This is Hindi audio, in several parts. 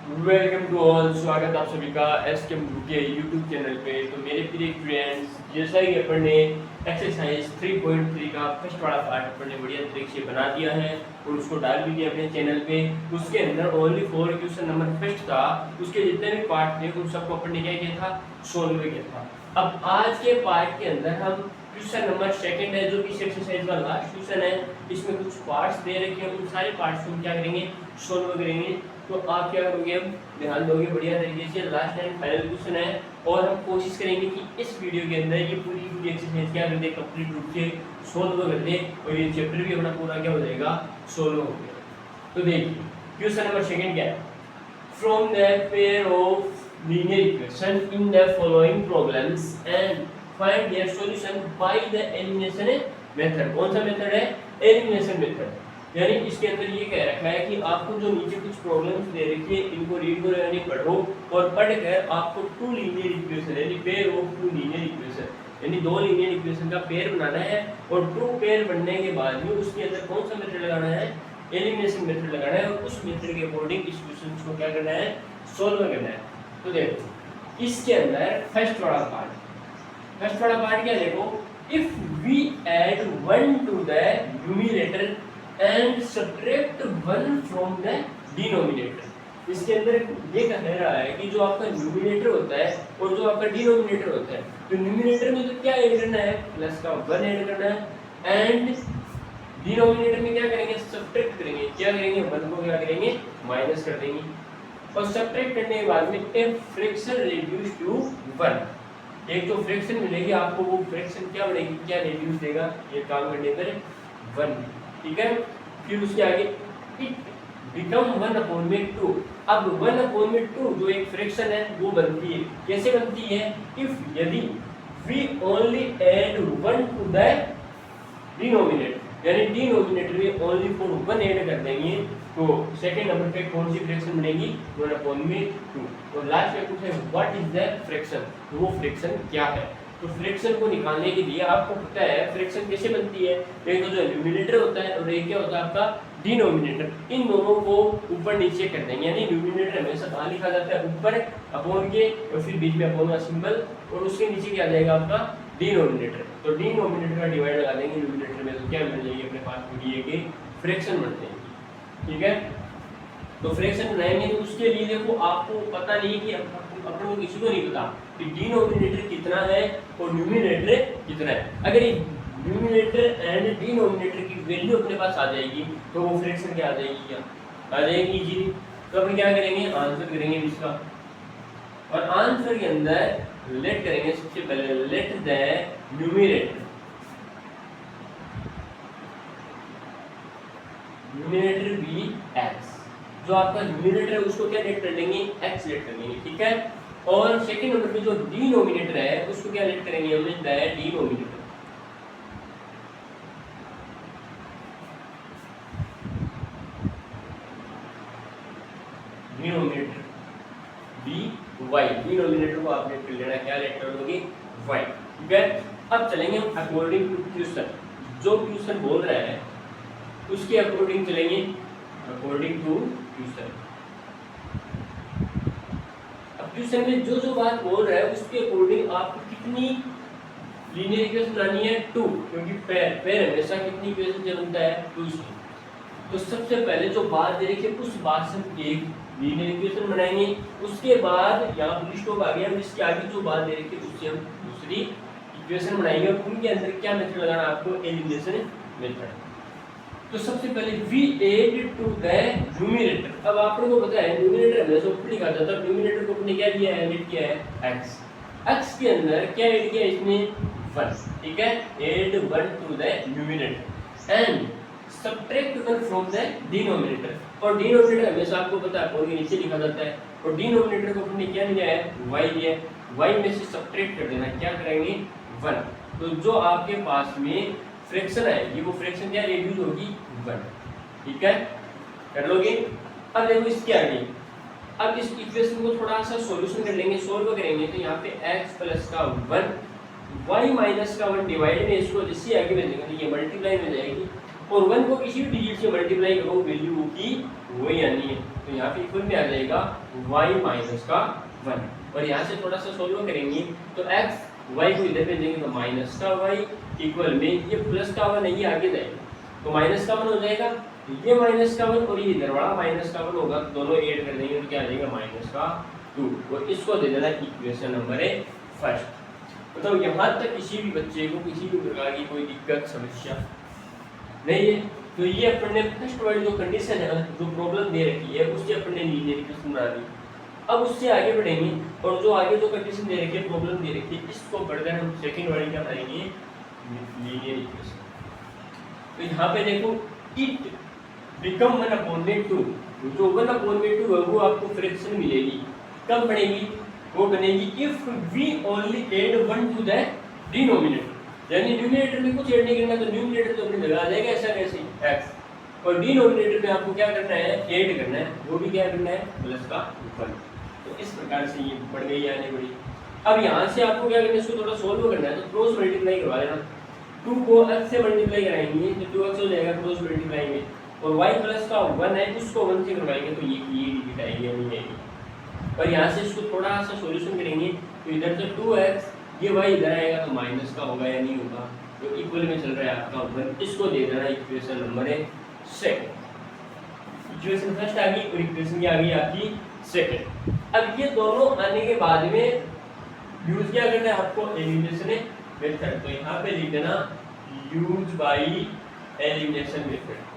वेलकम टू ऑल, स्वागत आप सभी का एस के यूट्यूब चैनल पे। तो मेरे प्रिय फ्रेंड्स, जैसा कि अपन ने एक्सरसाइज 3.3 का फर्स्ट वाला पार्ट अपन ने बढ़िया तरीके से बना दिया है और उसको डाल भी दिया अपने चैनल पे। उसके अंदर ओनली 4 क्वेश्चन नंबर फर्स्ट था, उसके जितने भी पार्ट थे उन सबको अपन ने क्या किया था, सोल्व किया था। अब आज के पार्ट के अंदर हम क्वेश्चन नंबर सेकंड है, जो कि इस एक्सरसाइज का लास्ट क्वेश्चन है। इसमें कुछ पार्ट्स दे रखे हैं, उन सारे पार्ट्स को हम क्या करेंगे, सोल्व करेंगे। तो आप क्या करोगे, अब ध्यान दोगे बढ़िया तरीके से। लास्ट एंड फाइनल क्वेश्चन है और हम कोशिश करेंगे कि इस वीडियो के अंदर ये पूरी एक्सरसाइज क्या कर दे, कंप्लीट रूप से सोल्व कर दे और ये चैप्टर भी अपना पूरा क्या हो जाएगा, सोल्व हो गया। तो देखिए क्वेश्चन नंबर सेकंड क्या है, from the pair of linear equation in the following problems and find their solution by the elimination method. कौन सा मेथड है, एलिमिनेशन मेथड। यानी इसके अंदर ये कह रखा है कि आपको जो नीचे कुछ प्रॉब्लम्स दे रखी है इनको रीड करो, यानी पढ़ो और पढ़कर आपको टू लीनियर इक्वेशन यानी pair of two linear equation यानी दो लीनियर इक्वेशन का पेयर बनाना है और टू पेयर बनने के बाद में उसके अंदर कौन सा मेथड लगाना है, एलिमिनेशन मेथड लगाना है और उस मेथड के अकॉर्डिंग इस क्वेश्चन को क्या करना है, सोल्व करना है। तो देखो इसके अंदर फर्स्ट वाला पार्ट क्या, देखो if we add 1 to the numerator and subtract 1 from the denominator। इसके अंदर ये कह रहा है कि जो आपका न्यूमरेटर होता है और जो आपका डिनोमिनेटर होता है, तो न्यूमरेटर में तो क्या ऐड करना है, प्लस का 1 ऐड करना है एंड डिनोमिनेटर में क्या करेंगे, सब्ट्रैक्ट करेंगे। क्या करेंगे, 1 को क्या करेंगे, माइनस कर देंगे और सब्ट्रैक्ट करने के बाद में ए फ्रैक्शन रिड्यूस टू 1। एक जो फ्रैक्शन मिलेगी आपको, वो फ्रैक्शन क्या बनेगी, क्या रिड्यूस देगा, ये काम करने पर 1। ठीक है, फिर उसके आगे इट बिकम 1/2। अब 1/2 जो एक फ्रैक्शन है वो बनती है, कैसे बनती है, इफ यदि we only add 1 to the denominator, यानी डिनोमिनेटर में ओनली फॉर 1 ऐड कर देंगे तो सेकंड नंबर पे कौन सी फ्रैक्शन बनेगी, 1/2। और लास्ट में पूछे व्हाट इज द फ्रैक्शन, तो वो फ्रैक्शन क्या है। तो फ्रैक्शन को निकालने के लिए आपको पता है फ्रैक्शन कैसे बनती है, एक तो जो न्यूमरेटर होता है और एक क्या होता है आपका डिनोमिनेटर। इन दोनों को ऊपर नीचे कर देंगे, यानी न्यूमरेटर हमेशा कहाँ लिखा जाता है, ऊपर अपॉन के और फिर बीच में अपॉन का सिंबल और उसके नीचे क्या आ जाएगा आपका डिनोमिनेटर। तो डिनोमिनेटर का डिवाइड लगा देंगे न्यूमरेटर में, तो क्या मिल जाएगी अपने पास, पूरी के फ्रैक्शन बन जाएगी। ठीक है, तो फ्रैक्शन बनाएंगे तो उसके लिए देखो आपको पता नहीं कि अपन को किसी को नहीं पता कि डिनोमिनेटर कितना है और न्यूमरेटर कितना है। अगर ये न्यूमरेटर एंड डिनोमिनेटर की वैल्यू अपने पास आ जाएगी तो वो फ्रैक्शन क्या आ जाएगी, क्या आ जाएगी जी। तो अपन क्या करेंगे, आंसर करेंगे इसका और आंसर के अंदर लेट करेंगे, सबसे पहले let the numerator be x. जो आपका न्यूमरेटर है उसको क्या लेट कर देंगे, x लेट कर देंगे। ठीक है, और सेकंड नंबर पे जो डिनोमिनेटर है उसको क्या लेट करेंगे, हमें the denominator. Denominator be y, denominator को आप लेट कर लेना, क्या लेट कर दोगे, y। ठीक है, अब चलेंगे हम अकॉर्डिंग टू क्वेश्चन, जो क्वेश्चन बोल रहा है उसके अकॉर्डिंग चलेंगे, अकॉर्डिंग टू क्वेश्चन। अब क्वेश्चन में जो जो बात बोल रहा है उसके अकॉर्डिंग आपको कितनी लीनियर इक्वेशन बनानी है, 2, क्योंकि पेयर हमेशा कितनी इक्वेशन से बनता है, 2 से। तो सबसे पहले जो बात दे रखी है उस बात से हम एक लीनियर इक्वेशन बनाएंगे, उसके बाद यहाँ फुल स्टॉप आ गया, इसके आगे जो बात दे रखी है उससे हम दूसरी इक्वेशन बनाएंगे और उनके अंदर क्या मेथड लगाना आपको, एलिमिनेशन मेथड। तो सबसे पहले we add to the numerator. अब आप लोगों को पता है न्यूमरेटर हमेशा ऊपर लिखा जाता है, न्यूमरेटर को अपने क्या दिया है, ऐड किया है x। x के अंदर क्या ऐड किया इसने, 1। ठीक है, add 1 to the numerator and subtract 1 from the denominator. और डिनोमिनेटर हमेशा आपको पता है और नीचे लिखा जाता है, और डिनोमिनेटर को अपने क्या लिया है, y लिया है। y में से सब्ट्रैक्ट कर देना, क्या करेंगे, 1। तो जो आपके पास में फ्रैक्शन आएगी वो फ्रैक्शन क्या रिड्यूस होगी, 1। ठीक है, कर लोगे। अब देखो इसके आगे, अब इस इक्वेशन को थोड़ा सा सॉल्यूशन कर लेंगे, सोल्व करेंगे। तो यहाँ पे x प्लस का 1 y माइनस का 1 डिवाइड में इसको जिससे आगे भेजेंगे तो ये मल्टीप्लाई में जाएगी और 1 को किसी भी डिजिट से मल्टीप्लाई करो वैल्यू की वही आनी है। तो यहाँ पे इक्वल में आ जाएगा y माइनस का 1। और यहाँ से थोड़ा सा सोल्व करेंगे तो x y को इधर पे देंगे तो माइनस का y इक्वल में ये प्लस का 1 नहीं आगे जाएगा तो माइनस का 1 हो जाएगा, ये माइनस का 1 और ये इधर वाला माइनस का 1 होगा, दोनों ऐड कर देंगे तो क्या आ जाएगा माइनस का 2। और इसको दे देना इक्वेशन नंबर 1। तो यहाँ तक किसी भी बच्चे को किसी भी प्रकार की कोई दिक्कत समस्या नहीं है। तो ये अपन ने फर्स्ट वाली जो कंडीशन है, जो प्रॉब्लम दे रखी है, उससे अपन ने लीनियर इक्वेशन बना दी। अब उससे आगे बढ़ेंगे और जो आगे जो कंडीशन दे रखी है, प्रॉब्लम दे रखी है, इसको पढ़कर हम सेकंड वाली क्या बनाएंगे लीनियर इक्वेशन। तो यहाँ पे देखो इट बिकम 1/2, जो 1/2 है वो आपको फ्रैक्शन मिलेगी, कब बनेगी, वो बनेगी if we only add 1 to the denominator, यानी न्यूमरेटर में कुछ ऐड नहीं करना तो न्यूमरेटर तो अपनी जगह आ जाएगा ऐसा कैसे x, और डिनोमिनेटर में आपको क्या करना है ऐड करना है, वो भी क्या करना है प्लस का 1। तो इस प्रकार से ये बढ़ गई आने बड़ी। अब यहाँ से आपको क्या करना है, इसको थोड़ा सोल्व करना है तो क्रॉस मल्टीप्लाई करवा लेना। 2 को x से मल्टीप्लाई कराएंगे तो 2x हो जाएगा क्रॉस मल्टीप्लाई में, और y प्लस का 1 है उसको 1 से करवाएंगे तो ये डिजिट आएगी या नहीं आएगी। और यहाँ से इसको थोड़ा सा सॉल्यूशन करेंगे तो इधर से 2x, ये y इधर आएगा तो माइनस का होगा या नहीं होगा, तो इक्वल में चल रहा है आपका 1। इसको दे देना इक्वेशन नंबर 2। इक्वेशन फर्स्ट आ गई और इक्वेशन की आ गई आपकी सेकंड। अब ये दोनों आने के बाद में यूज क्या करना है आपको एलिमिनेशन मेथड। तो यहाँ पे लिख देना यूज बाई एलिमिनेशन मेथड।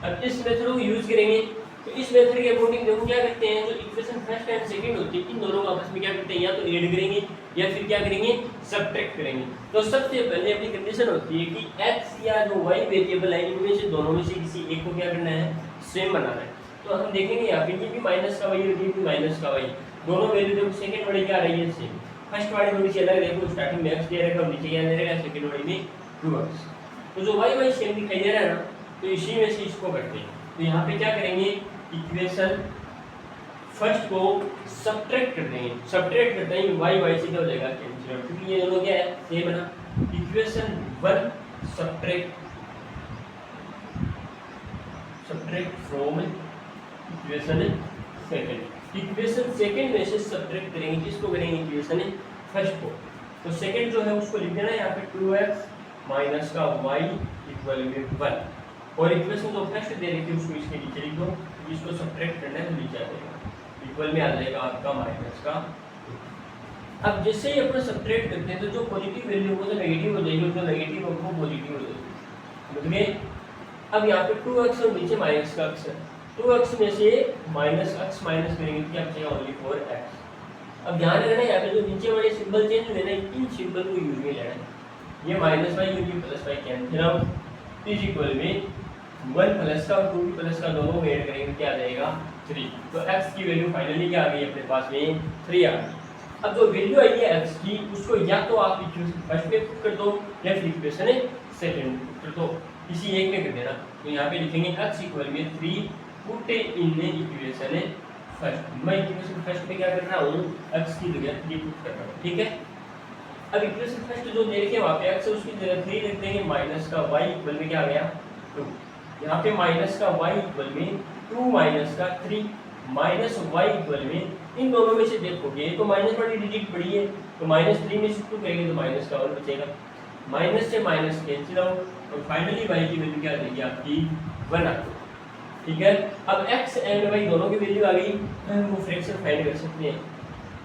अब इस मेथड को यूज करेंगे तो इस मेथड के अकॉर्डिंग देखो क्या करते हैं, जो इक्वेशन फर्स्ट एंड सेकंड होती है इन दोनों को आपस में क्या करते हैं, या तो ऐड करेंगे या फिर क्या करेंगे सब्ट्रैक्ट करेंगे। तो सबसे पहले अपनी कंडीशन होती है कि x या जो y वेरिएबल है इनमें से दोनों में से किसी एक को क्या करना है सेम बनाना है। तो हम देखेंगे यहाँ पे ये भी माइनस का y और ये भी माइनस का y, दोनों वैल्यू देखो सेकंड वाली क्या आ रही है सेम, फर्स्ट वाली थोड़ी सी अलग, देखो स्टार्टिंग में x दे रखा है नीचे क्या दे रखा है सेकंड वाली में 2x। तो जो y सेम दिखाई दे रहा है ना, तो इसी में से इसको करते हैं। तो यहाँ पे क्या करेंगे इक्वेशन फर्स्ट को सब्ट्रैक्ट कर देंगे, सब्ट्रैक्ट करते हैं y से क्या हो जाएगा कैंसिल, क्योंकि ये दोनों क्या है सेम है ना। Equation 1 subtract from equation second. Equation second में से सब्ट्रैक्ट करेंगे, किसको करेंगे इक्वेशन फर्स्ट को। तो सेकंड जो है उसको लिख देना यहाँ पे 2x माइनस का y इक्वल में 1, और इक्वेशन जो फर्स्ट दे रही थी उसको इसके नीचे लिख दो, इसको सब्ट्रैक्ट करना है तो नीचे आ जाएगा इक्वल में आ जाएगा आपका माइनस का। अब जैसे ही अपन सब्ट्रैक्ट करते हैं तो जो पॉजिटिव वैल्यू वो तो नेगेटिव हो जाएगी और जो नेगेटिव हो वो पॉजिटिव हो जाएगी, समझ गए। अब यहाँ पे 2x और नीचे माइनस का x है, 2x में से माइनस x माइनस करेंगे तो क्या बचेगा ओनली 4x। अब ध्यान रखना यहाँ पे जो नीचे वाले सिंबल चेंज हुए ना, इन सिंबल को यूज में लेना है, ये minus y unit plus y cancel out is equal में 1 प्लस का और 2 प्लस का दोनों ऐड करेंगे क्या आ जाएगा 3। तो x की वैल्यू फाइनली क्या आ गई अपने पास में 3 आ गई। अब जो वैल्यू आई है x की उसको या तो आप इक्वेशन फर्स्ट में पुट कर दो या फिर इक्वेशन सेकंड में पुट कर दो, किसी एक में कर देना। तो यहाँ पे लिखेंगे x इक्वल में 3 पुट इन इक्वेशन फर्स्ट। मैं इक्वेशन फर्स्ट में क्या कर रहा हूँ x की जगह 3 पुट कर रहा हूँ, ठीक है। अब इक्वेशन फर्स्ट जो दे रखे वहाँ पे x है उसकी जगह 3 लिख देंगे, माइनस का y इक्वल में क्या आ गया 2। यहाँ पे माइनस का y इक्वल में 2 माइनस का 3 माइनस y इक्वल में, इन दोनों में से देखोगे तो माइनस वाली डिजिट बड़ी है तो -3 में से 2 करेंगे तो माइनस का 1 बचेगा, माइनस से माइनस कैंसिल आउट और फाइनली y की वैल्यू क्या आ जाएगी आपकी 1 आ गई, ठीक है। अब x एंड y दोनों की वैल्यू आ गई, हम वो फ्रैक्शन फाइंड कर सकते हैं,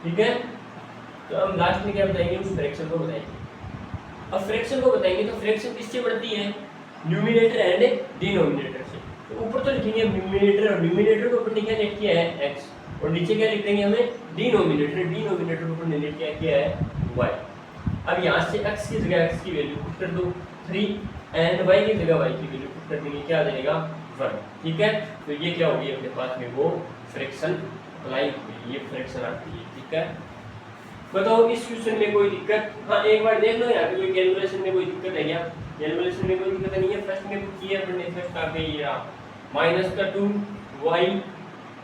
ठीक है। तो हम लास्ट में क्या बताएंगे उस फ्रैक्शन को बताएंगे। अब फ्रैक्शन को बताएंगे तो फ्रैक्शन किससे बढ़ती है न्यूमरेटर एंड डिनोमिनेटर से। तो ऊपर तो लिखेंगे न्यूमरेटर और न्यूमरेटर को अपन ने क्या लिख किया है x और नीचे क्या लिख देंगे हमें डिनोमिनेटर, डिनोमिनेटर को अपन ने लिख किया है y। अब यहाँ से x की जगह x की वैल्यू पुट कर दो 3 एंड y की जगह y की वैल्यू पुट कर देंगे, क्या आ जाएगा 1, ठीक है। तो ये क्या होगी अपने पास में वो फ्रैक्शन अप्लाई हुई, ये फ्रैक्शन आती है, ठीक है। बताओ इस क्वेश्चन में कोई दिक्कत, हाँ एक बार देख लो यहाँ पे कोई कैलकुलेशन में कोई दिक्कत है क्या, कैलकुलेशन में कोई दिक्कत नहीं है। फर्स्ट में कुछ किया अपने फर्स्ट आप ये माइनस का 2 y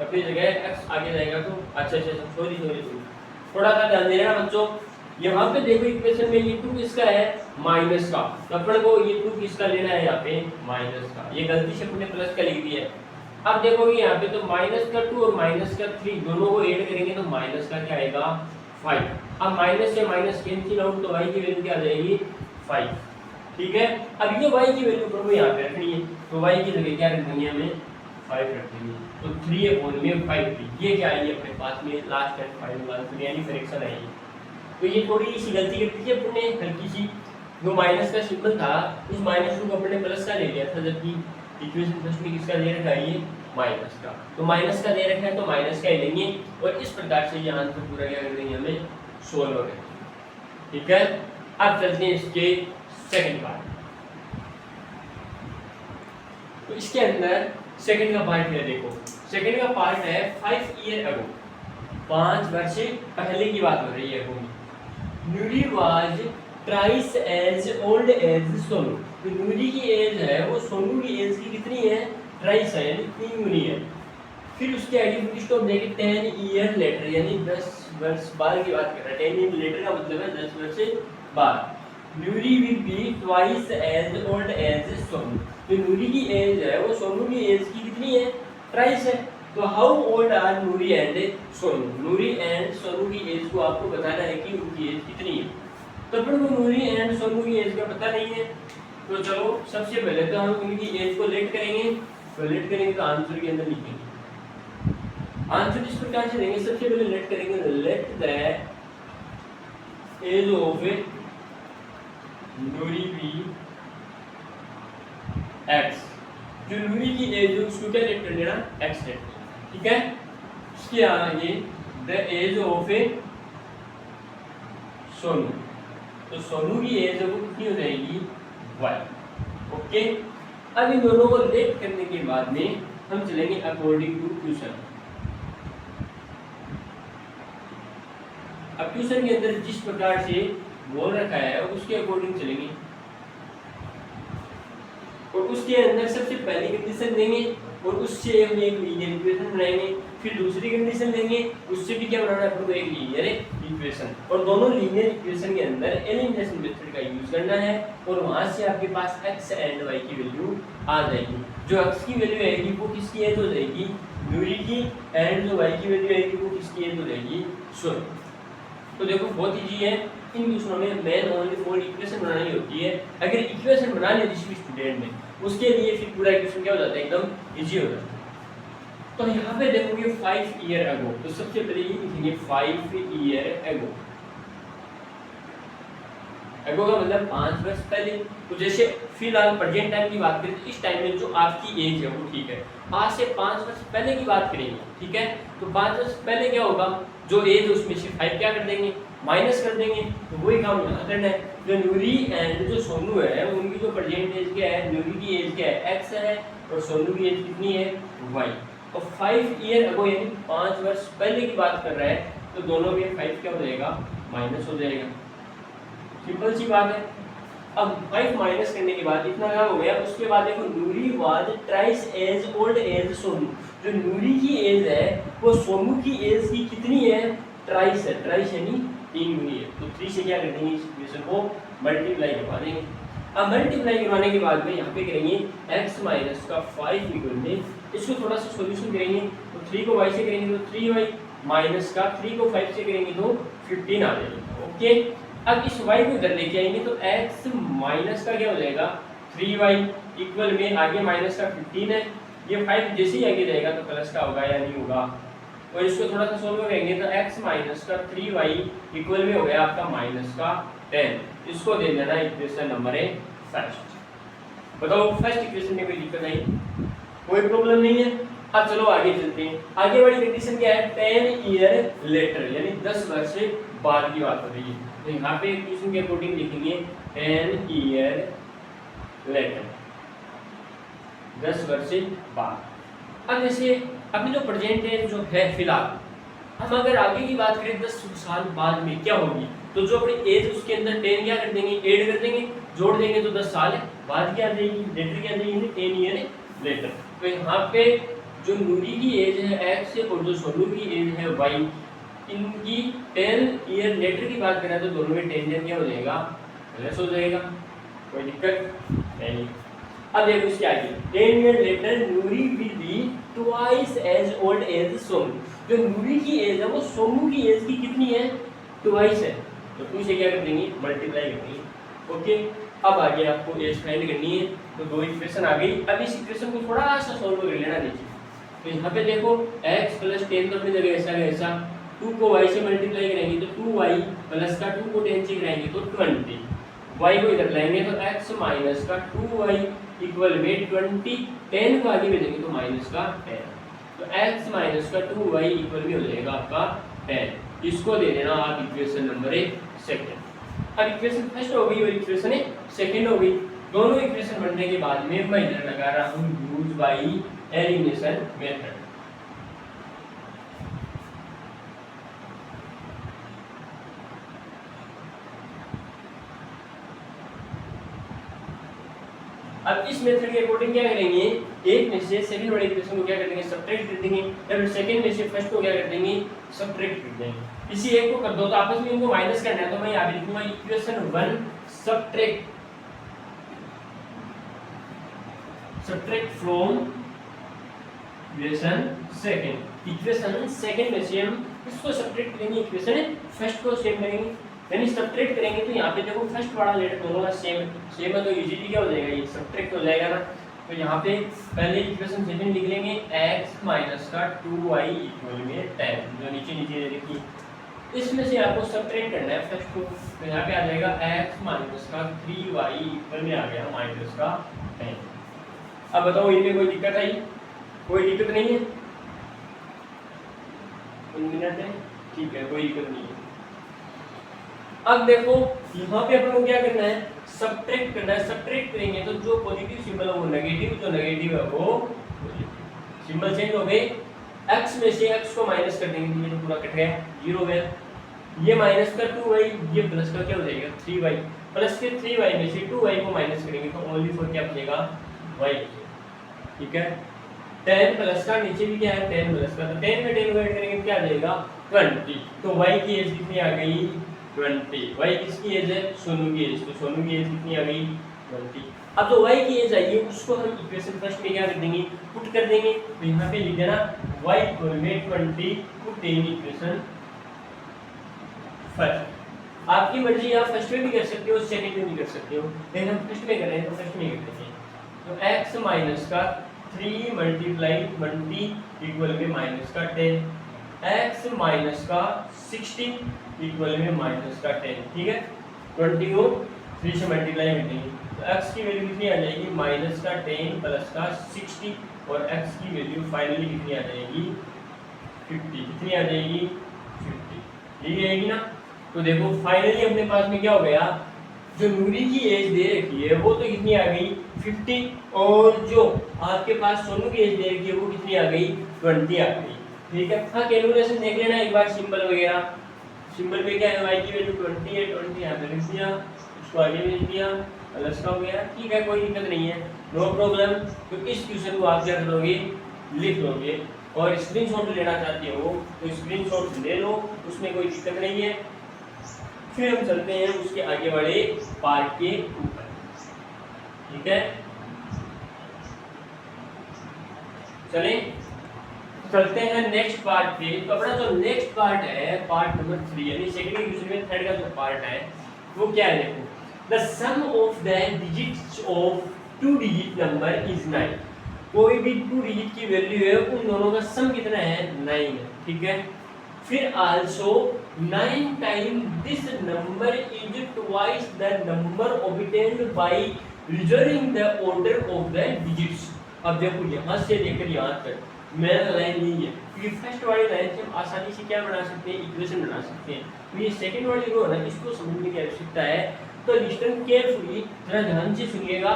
अपनी जगह x आगे जाएगा तो अच्छा सॉरी थोड़ा सा ध्यान देना बच्चों। यहाँ पे देखो इक्वेशन में ये 2 किसका है, माइनस का, तो अपन को ये 2 किसका लेना है यहाँ पे, माइनस का। ये गलती से अपने प्लस का लिख दिया है। अब देखोगे यहाँ पे तो माइनस का 2 और माइनस का 3 दोनों को ऐड करेंगे तो माइनस का क्या आएगा, 5। अब माइनस से माइनस कैंसिल आउट, तो y की वैल्यू क्या आ जाएगी, 5। ठीक है, अब ये y की वैल्यू प्रभु यहाँ पे रखनी है, तो y की जगह क्या रख देंगे, हमें 5 रख देंगे, तो 3/5 ये क्या आएगी अपने पास में लास्ट एंड फाइनल आंसर, यानी फ्रैक्शन आएगी। तो ये थोड़ी सी गलती कर दी थी अपने, हल्की सी, जो माइनस का सिंबल था उस माइनस को अपने प्लस का ले लिया था, जबकि इक्वेशन फर्स्ट में किसका दे रखा है, ये माइनस का। तो माइनस का दे रखा है तो माइनस का ही लेंगे, और इस प्रकार से ये आंसर पूरा क्या कर देंगे, हमें सोल्व हो गया। ठीक है, अब चलते हैं इसके सेकंड पार्ट। तो इसके अंदर सेकंड का पार्ट है, देखो सेकंड का पार्ट है 5 ईयर अगो, 5 वर्ष पहले की बात हो रही है। Noori was thrice as old as Sonu, तो नूरी की एज है वो सोनू की एज की कितनी है, ट्राइस है, यानी 3 गुनी है। फिर उसके आगे फुल स्टॉप देके 10 ईयर लेटर, यानी 10 वर्ष बाद की बात कर रहा है। 10 ईयर लेटर का मतलब है 10 वर्ष बाद। Noori will be twice as old as Sonu, तो नूरी की एज है वो सोनू की एज की कितनी है, ट्राइस है। तो how old are Noori and Sonu, Noori and Sonu की एज को आपको बताना है कि उनकी एज कितनी है। तो फिर वो नूरी एंड सोनू की एज का पता नहीं है, तो चलो सबसे पहले तो हम उनकी एज को लेट करेंगे, तो लेट करेंगे तो आंसर के अंदर लिखेंगे। आंसर इस प्रकार से देंगे, सबसे पहले लेट करेंगे, let the age of Noori be x, जो नूरी की एज है उसको क्या लेट कर देना, एक्स लेट। ठीक है, इसके आगे द एज ऑफ सोनू, तो सोनू की एज वो कितनी हो जाएगी, 1। ओके, अब इन दोनों को लेट करने के बाद में हम चलेंगे अकॉर्डिंग टू क्वेश्चन। अब क्वेश्चन के अंदर जिस प्रकार से बोल रखा है उसके अकॉर्डिंग चलेंगे, और उसके अंदर सबसे पहली कंडीशन देंगे और उससे हम एक लीनियर इक्वेशन बनाएंगे, फिर दूसरी कंडीशन देंगे, उससे भी क्या बनाना है आपको, एक लीनियर इक्वेशन। और दोनों लीनियर इक्वेशन के अंदर एलिमिनेशन मेथड का यूज करना है, और वहां से आपके पास x एंड y की वैल्यू आ जाएगी। जो x की वैल्यू आएगी वो किसकी एज हो जाएगी, नूरी की, एंड जो y की वैल्यू आएगी वो किसकी एज हो जाएगी, सोनू। तो देखो बहुत इजी है, इन क्वेश्चनों में मेन ओनली 4 इक्वेशन बनानी होती है। अगर इक्वेशन बना ली किसी स्टूडेंट ने, उसके लिए फिर पूरा इक्वेशन क्या हो जाता है, एकदम इजी हो जाता है। तो यहाँ पे देखोगे 5 ईयर अगो, तो सबसे पहले ये लिखेंगे 5 ईयर अगो। अगो का मतलब 5 वर्ष पहले। तो जैसे फिलहाल प्रेजेंट टाइम की बात करें तो इस टाइम में जो आपकी एज है वो ठीक है, आज से 5 वर्ष पहले की बात करेंगे। ठीक है, तो 5 वर्ष पहले क्या होगा, जो एज है उसमें से 5 क्या कर देंगे, माइनस कर देंगे। तो वही काम यहाँ करना है। जो नूरी एंड जो सोनू है उनकी जो प्रेजेंट एज क्या है, नूरी की एज क्या है, x है, और सोनू की एज कितनी है, y। और 5 ईयर अगो यानी 5 वर्ष पहले की बात कर रहा है, तो दोनों में 5 क्या हो जाएगा, माइनस हो जाएगा। सिंपल सी बात है। अब 5 माइनस करने के बाद इतना काम हो गया। उसके बाद देखो Noori was thrice as old as Sonu, जो नूरी की एज है वो सोनू की एज की कितनी है, ट्राइस है। ट्राइस यानी 3 गुनी है। तो 3 से क्या कर देंगे, इस इक्वेशन को मल्टीप्लाई करवा देंगे। अब मल्टीप्लाई करवाने के बाद में यहाँ पे करेंगे x माइनस का 5 इक्वल में, इसको थोड़ा सा सॉल्यूशन करेंगे। तो 3 को y से करेंगे तो 3y, माइनस का 3 को 5 से करेंगे तो 15 आ जाएगा। ओके, अब इस y को इधर लेके आएंगे तो x माइनस का क्या हो जाएगा, 3y इक्वल में आगे माइनस का 15 है, ये 5 जैसे ही आगे जाएगा तो प्लस का होगा या नहीं होगा। और इसको थोड़ा सा सोल्व करेंगे तो x माइनस का 3y इक्वल में हो गया आपका माइनस का 10। इसको दे देना इक्वेशन नंबर है फर्स्ट। बताओ फर्स्ट इक्वेशन में कोई दिक्कत नहीं, कोई प्रॉब्लम नहीं है। अब चलो आगे चलते हैं। आगे वाली कंडीशन क्या है, 10 ईयर लेटर यानी 10 वर्ष बाद की बात हो रही है। तो यहाँ पे इक्वेशन के अकॉर्डिंग लिखेंगे 10 ईयर लेटर, 10 वर्ष बाद। अब जैसे अभी जो प्रेजेंट है जो है फिलहाल, हम अगर आगे की बात करें 10 साल बाद में क्या होगी, तो जो अपनी एज उसके अंदर 10 क्या कर देंगे, ऐड कर देंगे, जोड़ देंगे तो 10 साल बाद क्या आ जाएगी, लेटर क्या आ जाएगी, 10 ईयर लेटर। तो यहाँ पे जो नूरी की एज है x और जो सोनू की एज है y, इनकी 10 ईयर लेटर की बात करें तो दोनों में 10 ईयर क्या हो जाएगा, प्लस हो जाएगा, कोई दिक्कत नहीं। अब देखो इसके आगे 10 year later Noori will be twice as old as Sonu. जो नूरी की एज है वो सोनू की एज की कितनी है, ट्वाइस है, तो 2 से क्या कर देंगे, मल्टीप्लाई कर देंगे। ओके, अब आगे आपको एज फाइंड करनी है, तो दो इक्वेशन आ गई। अब इस इक्वेशन को थोड़ा सा सॉल्व कर लेना नीचे, तो यहाँ पे देखो x प्लस 10 तो अपनी जगह ऐसा है ऐसा, 2 को y से मल्टीप्लाई करेंगे तो 2y प्लस का 2 को 10 से कराएंगे तो 20, y को इधर लाएंगे तो x माइनस का 2y इक्वल में 20, 10 को आगे भेजेंगे तो माइनस का 10, तो x माइनस का 2y इक्वल में हो जाएगा आपका 10। इसको दे देना आप इक्वेशन नंबर 1 सेकंड। अब इक्वेशन फर्स्ट हो गई और इक्वेशन सेकंड हो गई। दोनों इक्वेशन बनने के बाद में मैं इधर लगा रहा हूँ यूज बाई एलिमिनेशन मेथड। अब इस मेथड के अकॉर्डिंग क्या करेंगे, एक में से सेकंड वाले इक्वेशन को क्या कर देंगे, सब्ट्रैक्ट कर देंगे, या फिर सेकंड में से फर्स्ट को क्या कर देंगे, सब्ट्रैक्ट कर देंगे। इसी एक को कर दो तो आपस में इनको माइनस करना है, तो मैं यहाँ पे लिखूंगा equation 1 subtract from equation second. Equation second में से हम इसको सब्ट्रैक्ट करेंगे, इक्वेशन फर्स्ट को सेम करेंगे, यानी सब्ट्रैक्ट करेंगे तो यहाँ पे देखो फर्स्ट वाला लेटर दोनों का सेम है, तो इजीली क्या हो जाएगा, ये सब्ट्रैक्ट हो जाएगा ना। तो यहाँ पे पहले इक्वेशन सेकंड लिख लेंगे x माइनस का 2y इक्वल में 10, जो नीचे नीचे देखिए, इसमें से आपको सब्ट्रैक्ट करना है फर्स्ट को, तो यहाँ पे आ जाएगा x माइनस का 3y इक्वल में आ गया माइनस का 10। अब बताओ इनमें कोई दिक्कत आई, कोई दिक्कत नहीं है, मिनट है, ठीक है, कोई दिक्कत नहीं है। अब देखो यहाँ पे अपन को क्या करना है, सब्ट्रैक्ट करना है। सब्ट्रैक्ट करेंगे तो जो पॉजिटिव सिंबल है वो नेगेटिव, जो नेगेटिव है वो सिंबल चेंज हो गए। x में से x को माइनस कर देंगे, ये तो पूरा कट गया, 0 हो गया। ये माइनस का 2y, ये प्लस का क्या हो जाएगा 3y, प्लस के 3y में से 2y को माइनस करेंगे तो ओनली फॉर क्या बचेगा y, ठीक है। 10 प्लस का नीचे भी क्या है 10 प्लस का, तो 10 में 10 ऐड करेंगे क्या आ जाएगा 20, तो y की एज कितनी आ गई 20। y किसकी एज है, सोनू की एज, तो सोनू की एज कितनी आ गई 20। अब जो y की एज आई है उसको हम इक्वेशन फर्स्ट में क्या कर देंगे, पुट कर देंगे, तो यहाँ पे लिख देना y इक्वल में 20 पुट इन इक्वेशन फर्स्ट। आपकी मर्जी, आप फर्स्ट में भी कर सकते हो, सेकंड में भी कर सकते हो, लेकिन हम फर्स्ट में कर रहे हैं तो फर्स्ट में ही करते हैं। तो x माइनस का 3 मल्टीप्लाई 20 इक्वल में माइनस का 10, x माइनस का 60 इक्वल में माइनस का 10, ठीक है। 20 को 3 से मल्टीप्लाई कर देंगे तो x की वैल्यू कितनी आ जाएगी माइनस का 10 प्लस का 60, और x की वैल्यू फाइनली कितनी आ जाएगी 50, कितनी आ जाएगी 50, यही आएगी ना। तो देखो फाइनली अपने पास में क्या हो गया, जो नूरी की एज दे रखी है वो तो कितनी आ गई 50, और जो आपके पास सोनू की एज दे रखी है वो कितनी आ गई 20 आ गई, ठीक है। हाँ कैलकुलेशन देख लेना एक बार, सिंबल वगैरह, सिंबल पे क्या है y की वैल्यू 20 है, 20 यहाँ पे लिख दिया, उसको आगे भेज दिया, प्लस का हो गया, ठीक है, कोई दिक्कत नहीं है, नो प्रॉब्लम। तो इस क्वेश्चन को आप क्या करोगे, लिख लोगे, और स्क्रीनशॉट लेना चाहते हो तो स्क्रीनशॉट ले लो, उसमें कोई दिक्कत नहीं है। फिर हम चलते हैं उसके आगे वाले पार्ट के ऊपर, ठीक है। चलें चलते हैं नेक्स्ट पार्ट पे। तो अपना जो नेक्स्ट पार्ट है पार्ट नंबर 3, यानी सेकंड क्वेश्चन में थर्ड का जो पार्ट है वो क्या है, देखो the sum of the digits of 2 digit number is 9। कोई भी 2 डिजिट की वैल्यू है उन दोनों का सम कितना है 9 है, ठीक है। फिर also 9 time this number is twice the number obtained by reserving the order of the digits. अब देखो यहाँ से लेकर यहाँ तक मेरा लाइन यही है, क्योंकि फर्स्ट वाली लाइन से हम आसानी से क्या बना सकते हैं, इक्वेशन बना सकते हैं। तो ये सेकंड वाली रो है ना, इसको समझने की आवश्यकता है, तो लिसन केयरफुली, जरा ध्यान से सुनिएगा।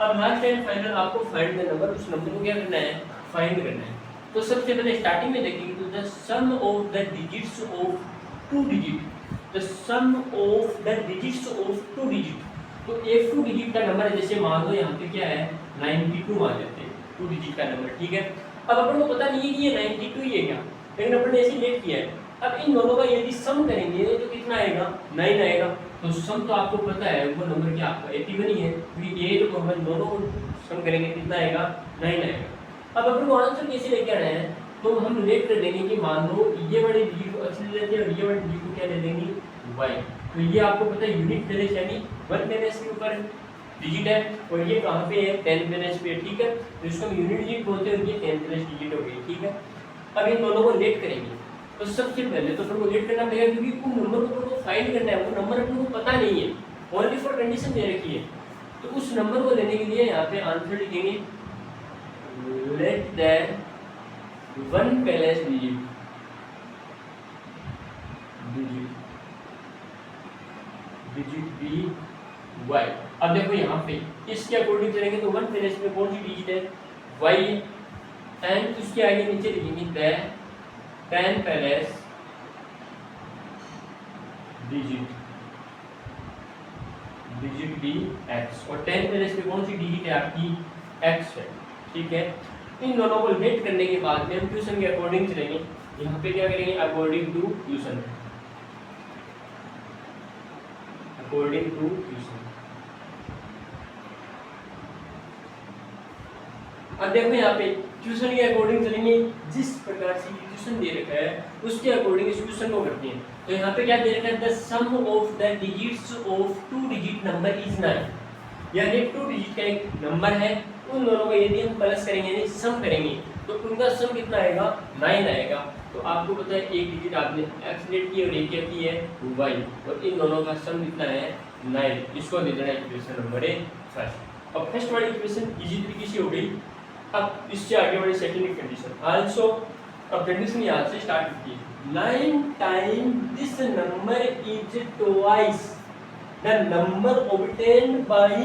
अब लास्ट एंड फाइनल आपको फाइंड द नंबर, उस नंबर को क्या करना है फाइंड करना है। तो सबसे पहले स्टार्टिंग में देखेंगे तो the sum of the digits of 2 digit, the sum of the digits of 2 digit. तो एक 2 डिजिट का नंबर है, जैसे मान लो यहाँ पे क्या है 92 मान लेते हैं 2 डिजिट का नंबर, ठीक है। अब अपन को पता नहीं है कि ये 92 ही है क्या, लेकिन अपन ने ऐसे लेट किया है अब इन दोनों का यदि सम करेंगे तो कितना आएगा, 9 आएगा। तो सम तो आपको पता है वो नंबर क्या आपका 81 ही है, क्योंकि 8 और 1 दोनों को सम करेंगे कितना आएगा, 9 आएगा। अब अगर वो आंसर कैसे लेके आना है, तो हम लेट कर देंगे कि मान लो ये वाले डिजिट को x ले लेते हैं और ये वाले डिजिट को क्या ले देंगे, y। तो ये आपको पता है यूनिट प्लेस यानी 1 प्लेस के ऊपर डिजिट है और ये कहाँ पे है, 10 प्लेस पे, ठीक है। तो इसको हम यूनिट डिजिट बोलते हैं और ये 10 प्लेस डिजिट हो गई, ठीक है। अब इन दोनों को लेट करेंगे तो सबसे पहले तो फिर वो लेट करना पड़ेगा, क्योंकि उन नंबर को फाइंड करना है, वो नंबर अपने को पता नहीं है, ओनली फॉर कंडीशन दे रखी है। तो उस नंबर को लेने के लिए यहाँ पे आंसर लिखेंगे let that 1 plus digit be y। अब देखो यहाँ पे इसके अकॉर्डिंग चलेंगे तो 1 प्लस में कौन सी डिजिट है, y है, एंड उसके आगे नीचे लिखेंगे 10 प्लस डिजिट बी x, और 10 प्लस में कौन सी डिजिट है आपकी, x है, ठीक है। इन दोनों को लेट करने के बाद में हम क्वेश्चन के अकॉर्डिंग चलेंगे। यहाँ पे क्या करेंगे, according to question, according to question. अब देखो यहाँ पे क्वेश्चन के अकॉर्डिंग चलेंगे, जिस प्रकार से क्वेश्चन दे रखा है उसके अकॉर्डिंग इस क्वेश्चन को करते हैं। तो यहाँ पे क्या दे रखा है, the sum of the digits of 2 digit number is 9, यानी 2 डिजिट का एक नंबर है, उन दोनों को यदि हम प्लस करेंगे यानी सम करेंगे तो उनका सम कितना आएगा, 9 आएगा। तो आपको पता है एक डिजिट आपने x लेट की और एक क्या की है, y, और इन दोनों का सम कितना है, 9। इसको दे देना इक्वेशन नंबर 1। अब फर्स्ट वाली इक्वेशन इजी तरीके से हो गई। अब इससे आगे वाली सेकंड कंडीशन आल्सो, अब कंडीशन यहाँ से स्टार्ट की, 9 time this number is twice the number obtained by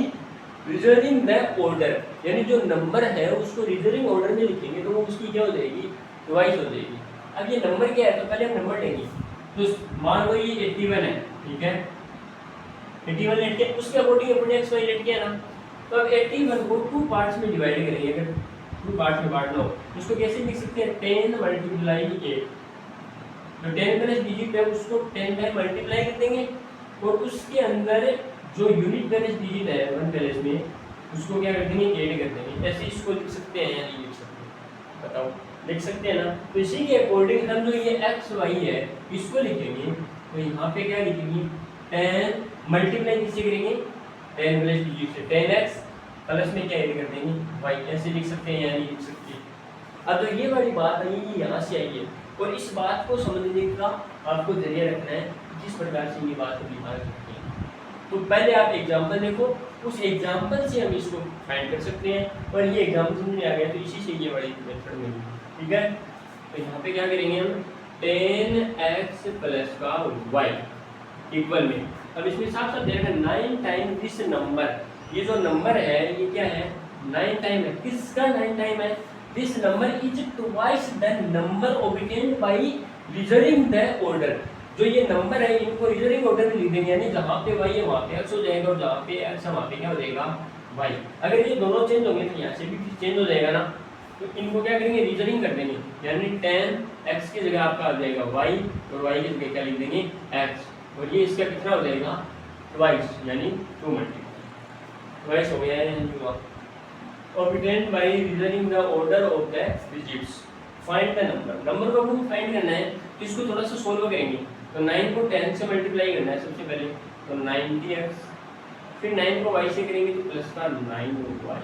reserving the order, यानी जो नंबर है उसको रिजर्विंग ऑर्डर में लिखेंगे तो वो उसकी क्या हो जाएगी, ट्वाइस हो जाएगी। अब ये नंबर क्या है, तो पहले हम नंबर लेंगे, तो मान लो ये 81 है, ठीक है, 81 लेट के उसके अकॉर्डिंग अपने x y लेट किया ना। तो अब 81 को 2 पार्ट्स में डिवाइड करेंगे, अगर 2 पार्ट्स में बांटना हो उसको कैसे लिख सकते हैं, 10 मल्टीप्लाई 8। तो 10 प्लस डिजिट है उसको 10 में मल्टीप्लाई कर देंगे और उसके अंदर जो यूनिट प्लस डिजिट है 1 प्लस में उसको क्या कर देंगे, ऐड कर देंगे। ऐसे इसको लिख सकते हैं या नहीं लिख सकते, बताओ, लिख सकते हैं ना। तो इसी के अकॉर्डिंग हम जो ये x y है इसको लिखेंगे, तो यहाँ पे क्या लिखेंगे, 10 मल्टीप्लाई किससे करेंगे, 10 प्लस डिजिट से 10x प्लस में क्या ऐड कर देंगे, y। ऐसे लिख सकते हैं या नहीं लिख सकते। अब तो ये वाली बात है ये यहाँ से आई है, और इस बात को समझने का आपको जरिया रखना है किस प्रकार से ये बात अभी आ सकती है। तो पहले आप एग्जांपल देखो, उस एग्जांपल से हम इसको फाइंड कर सकते हैं, और ये एग्जांपल समझ में आ गया तो इसी से ये वाली मेथड मिली, ठीक है। तो यहाँ पे क्या करेंगे हम, 10x प्लस का y इक्वल में, अब इसमें साफ साफ दे रखा 9 टाइम दिस नंबर, ये जो नंबर है ये क्या है, 9 टाइम है, किसका 9 टाइम है, this number is twice the number obtained by reserving the order. जो ये नंबर है इनको रिजर्विंग ऑर्डर में लिख देंगे, यानी जहाँ पे y है वहाँ पे x हो जाएगा और जहाँ पे x है वहाँ पे क्या हो जाएगा, y। अगर ये दोनों चेंज होंगे तो यहाँ से भी चेंज हो जाएगा ना, तो इनको क्या करेंगे, रिजर्विंग कर देंगे, यानी 10x की जगह आपका आ जाएगा y और y की जगह क्या लिख देंगे, x, और ये इसका कितना हो जाएगा, ट्वाइस, यानी 2 मल्टीप्लाई ट्वाइस हो गया है। Obtained by reserving the order of the digits, find the number, number को आपको फाइंड करना है तो इसको थोड़ा सा सोल्व करेंगे। तो 9 को 10 से मल्टीप्लाई करना है सबसे पहले, तो 90x, फिर 9 को y से करेंगे तो प्लस का 9y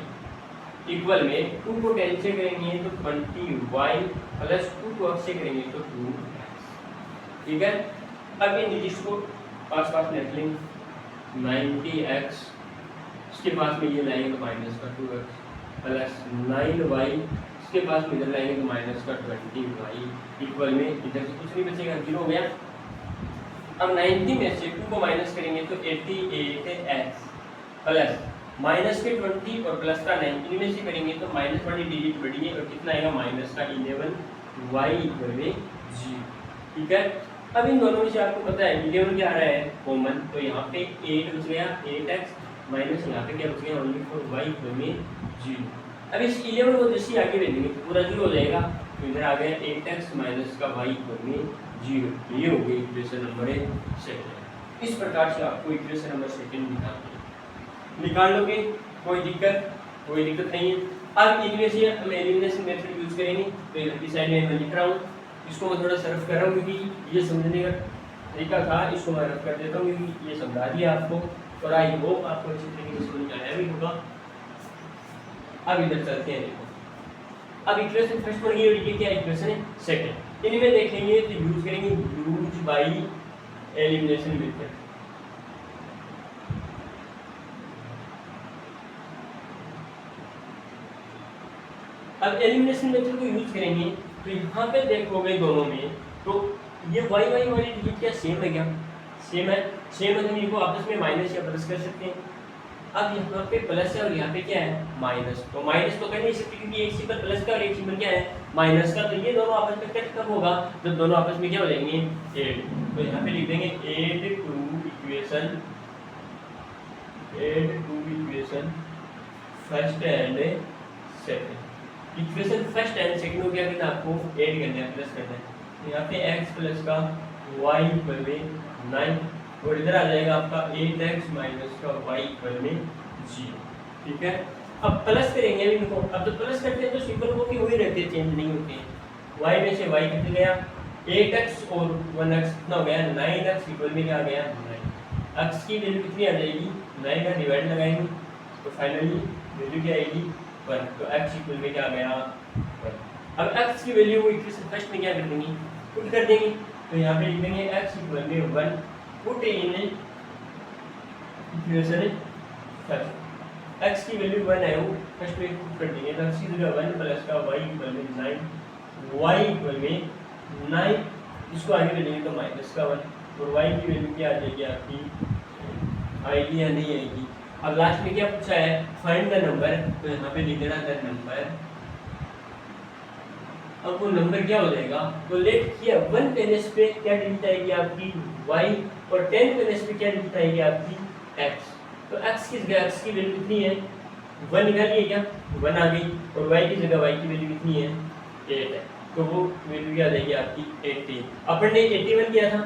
इक्वल में 2 को 10 से करेंगे तो 20y प्लस 2 को x से करेंगे तो 2x, ठीक है। अब इन डिजिट्स को पास पास में रख लेंगे, 90x इसके पास में ये लाएंगे तो माइनस का 2x प्लस 9y इसके पास में इधर लाएंगे तो माइनस का 20y इक्वल में इधर से कुछ नहीं बचेगा, 0 हो गया। अब 90 में से 2 को माइनस करेंगे तो 88x प्लस माइनस के 20 और प्लस का 9 इनमें से करेंगे तो माइनस वाली डिजिट बढ़ी और कितना आएगा, माइनस का 11y इक्वल में 0, ठीक है। अब इन दोनों में से आपको पता है 11 क्या आ रहा है कॉमन, तो यहाँ पे 8 बच गया, 8x माइनस यहाँ पे क्या बच गया, ओनली फॉर y इक्वल में 0। अब इस 11 को जैसे आगे भेजेंगे तो पूरा 0 हो जाएगा, तो इधर आ गया 8x माइनस का y इक्वल में 0। ये हो गई इक्वेशन नंबर सेकंड। इस प्रकार से आपको इक्वेशन नंबर सेकंड निकाल लोगे, कोई दिक्कत नहीं है। अब इनमें से हम एलिमिनेशन मेथड यूज करेंगे। तो इस साइड में मैं लिख रहा हूँ, इसको मैं थोड़ा सा रफ कर रहा हूँ क्योंकि ये समझने का तरीका था, इसको मैं रफ कर देता हूँ क्योंकि ये समझा दिया आपको और आई होप आपको अच्छी तरीके से समझ आया भी होगा। अब इधर चलते हैं, देखो अब इक्वेशन फर्स्ट बन गई और ये क्या इक्वेशन है सेकंड। इनमें देखेंगे तो यूज करेंगे यूज बाई एलिमिनेशन मेथड। अब एलिमिनेशन मेथड को यूज करेंगे तो यहाँ पे देखोगे दोनों में तो ये वाई वाई वाली डिजिट क्या सेम है, क्या सेम है तो हम इनको आपस में माइनस या प्लस कर सकते हैं। अब यहाँ पे प्लस है और यहाँ पे क्या है माइनस, तो माइनस तो कर नहीं सकते क्योंकि एक सिंबल प्लस का और एक सिंबल क्या है माइनस का। तो ये दोनों आपस में कट कब होगा जब दोनों आपस में क्या हो जाएंगे एड। तो यहाँ पे लिख देंगे add to equation first and second. Equation first and second को क्या करना है आपको ऐड करना है, प्लस करना है। तो यहाँ पे x प्लस का y इक्वल में 9 और इधर आ जाएगा आपका 8x माइनस का y इक्वल में 0। ठीक है, अब प्लस करेंगे इनको। अब जब प्लस करते हैं तो सिंपल वो भी वही रहते हैं, चेंज नहीं होते हैं। y में से y कितने गया 8x और 1x कितना हो गया 9x इक्वल में क्या आ गया 9। x की वैल्यू कितनी आ जाएगी 9 का डिवाइड लगाएंगे तो फाइनली वैल्यू क्या आएगी 1। तो x इक्वल में क्या आ गया 1। अब x की वैल्यू को इक्वेशन फर्स्ट में क्या कर देंगे पुट कर देंगे। तो यहाँ पे लिख देंगे x इक्वल में 1 put in equation first. x की वैल्यू 1 है वो फर्स्ट में पुट कर देंगे। तो x की जगह 1 प्लस का y इक्वल में 9 y इक्वल में 9 इसको आगे ले लेंगे तो माइनस का 1 और y की वैल्यू क्या आ जाएगी आपकी आएगी या नहीं आएगी। अब लास्ट में क्या पूछा है फाइंड द नंबर, तो यहाँ पे लिख देना द नंबर। अब वो नंबर क्या हो जाएगा तो लेट किया 1 पेनेस पे क्या डिजिट आएगी आपकी y और 10 पेनेस पे क्या डिजिट आएगी आपकी x। तो x की जगह x की वैल्यू कितनी है 1 निकालिए क्या 1 आ गई और y की जगह y की वैल्यू कितनी है 8 है। तो वो वैल्यू क्या आ जाएगी आपकी 18। अपन ने 81 किया था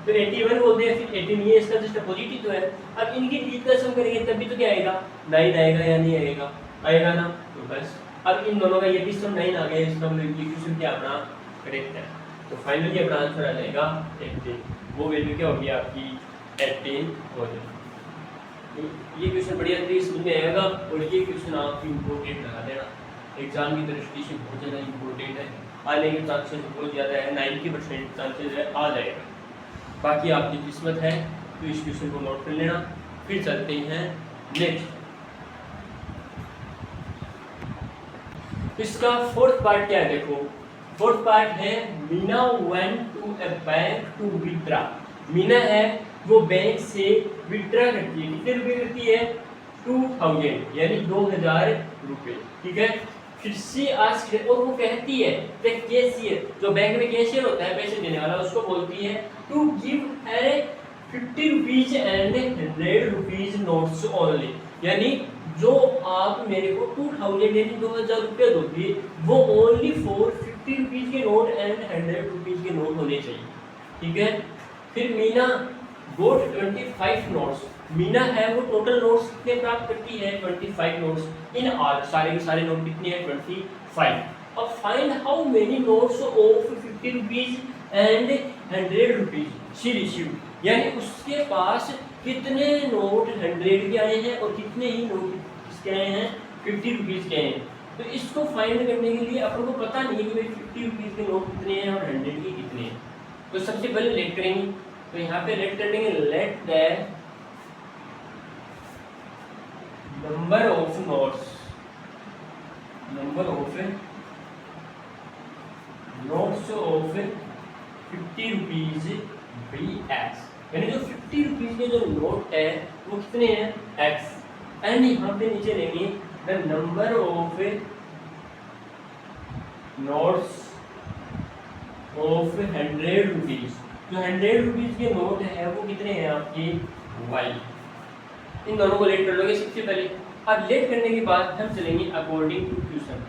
तो 81 बोलते हैं फिर 18 ये इसका जस्ट अपोजिट ही तो है। अब इनकी डिजिट का सम करेंगे तब भी तो क्या आएगा 9 आएगा या नहीं आएगा, आएगा ना। तो बस अब इन दोनों का ये भी सम 9 आ गया, इसका मतलब इक्वेशन क्या अपना करेक्ट है। तो फाइनली अपना आंसर आ जाएगा 18। वो वैल्यू क्या होगी आपकी 18 हो जाएगी। तो ये क्वेश्चन बढ़िया तरीके से समझ में आएगा और ये क्वेश्चन आपकी इंपॉर्टेंट लगा देना, एग्जाम की दृष्टि से बहुत ज़्यादा इंपॉर्टेंट है, आने के चांसेस बहुत ज़्यादा है, 90% चांसेस है आ जाएगा। बाकी आपकी किस्मत है तो इस क्वेश्चन को नोट कर लेना। फिर चलते हैं नेक्स्ट। इसका फोर्थ पार्ट क्या है देखो, फोर्थ पार्ट है Meena went to a bank to withdraw. Meena है वो बैंक से विड्रा करती है, कितने रुपए करती है 2000 यानी 2000 रुपए। ठीक है, फिर से आस्क और वो कहती है द कैशियर जो बैंक में कैशियर होता है पैसे देने वाला उसको बोलती है to give her 50 rupees and 100 rupees notes only. यानी जो आप मेरे को 2000 यानी 2000 रुपये दोगे वो ओनली फॉर 50 रुपीज के नोट एंड 100 रुपीज के नोट होने चाहिए। ठीक है, फिर मीना गोट 25 नोट्स। मीना है वो टोटल नोट्स कितने प्राप्त करती है 25 नोट्स इन ऑल, सारे के सारे नोट कितने हैं 25। अब find how many notes of 50 rupees and 100 rupees she received. यानी उसके पास कितने नोट 100 के आए हैं और कितने ही नोट किसके आए हैं 50 रुपीज के आए हैं। तो इसको फाइंड करने के लिए अपन को पता नहीं है कि भाई 50 रुपीज के नोट कितने हैं और 100 के कितने हैं। तो सबसे पहले लेट करेंगे, तो यहाँ पे लेट कर देंगे let the number of notes, number of notes of 50 rupees be x. यानी जो 50 रुपीज के जो नोट है वो कितने हैं x। एंड यहाँ पे नीचे लेंगे the number of notes of 100 rupees. जो 100 रुपीज के नोट है वो कितने हैं आपके y। इन दोनों को लेट कर लोगे सबसे पहले। अब लेट करने के बाद हम चलेंगे अकॉर्डिंग टू क्वेश्चन।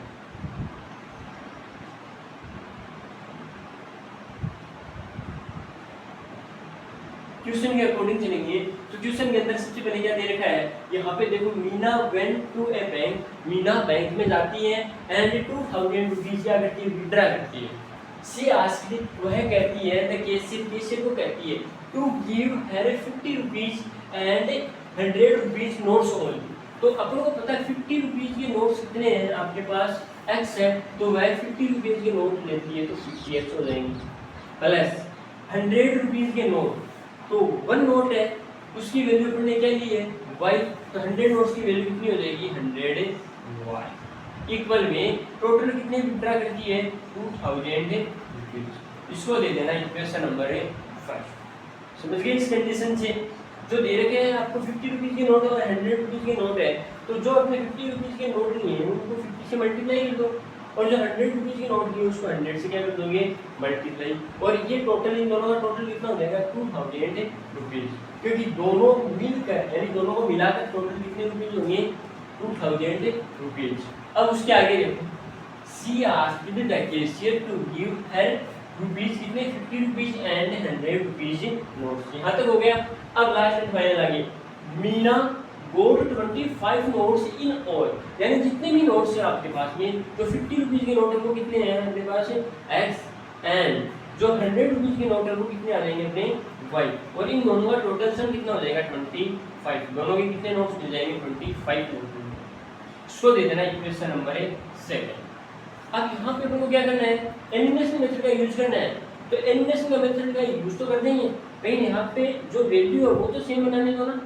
ट्यूशन के अकॉर्डिंग चलेंगे। तो ट्यूशन के अंदर सबसे पहले क्या दे रखा है, यहाँ पे देखो Meena went to a bank, Meena bank में जाती है एंड 2000 रुपीज क्या करती है, विड्रा करती है। सी आस्क्ड, वह कहती है, द कैशियर को कहती है to give her 50 rupees and 100 rupees notes only. तो अपन को पता है 50 रुपीज के नोट्स कितने हैं आपके पास, एक्स है, तो वह 50 रुपीज के नोट लेती है तो 50x हो जाएंगे, प्लस 100 रुपीज के नोट, तो 1 नोट है उसकी वैल्यू अपन ने क्या ली है, y, तो 100 नोट्स की वैल्यू कितनी हो जाएगी, 100y, इक्वल में टोटल कितने विड्रा करती है, 2000 रुपीज। इसको दे देना इक्वेशन नंबर 5। समझ गए इस कंडीशन से, जो दे रखे हैं आपको 50 रुपीज के नोट और 100 रुपीज के नोट है, तो जो अपने 50 रुपीज के नोट लिए हैं उनको 50 से मल्टीप्लाई कर दो, और जो 100 रुपीज के नोट लिए उसको 100 से क्या कर दोगे, मल्टीप्लाई, और ये टोटल इन दोनों का टोटल कितना हो जाएगा, 2000 रुपीज, क्योंकि दोनों मिलकर यानी दोनों को मिलाकर टोटल कितने रुपीज होंगे, 2000 रुपीज। अब उसके आगे देखो, she asked the cashier to give her rupees कितने, 50 रुपीज एंड 100 रुपीज नोट्स। यहाँ तक हो गया। अब लास्ट एंड फाइनल आगे, मीना गोट 25 नोट्स इन ऑल, यानी जितने भी नोट्स हैं आपके पास में, जो 50 रुपीज के नोट है वो कितने हैं हमारे पास, एक्स, एंड जो 100 रुपीज के नोट है वो कितने आ जाएंगे अपने वाई, और इन दोनों का टोटल सम कितना हो जाएगा, 25। दोनों के कितने नोट्स मिल जाएंगे, 25 नोट्स। इसको दे देना इक्वेशन नंबर 7। अब यहाँ पे अपन को क्या करना है, एलिमिनेशन मेथड का यूज करना है। तो एलिमिनेशन का मेथड का यूज तो करते ही है, लेकिन यहाँ पे जो वैल्यू है वो तो सेम बनाने दो ना।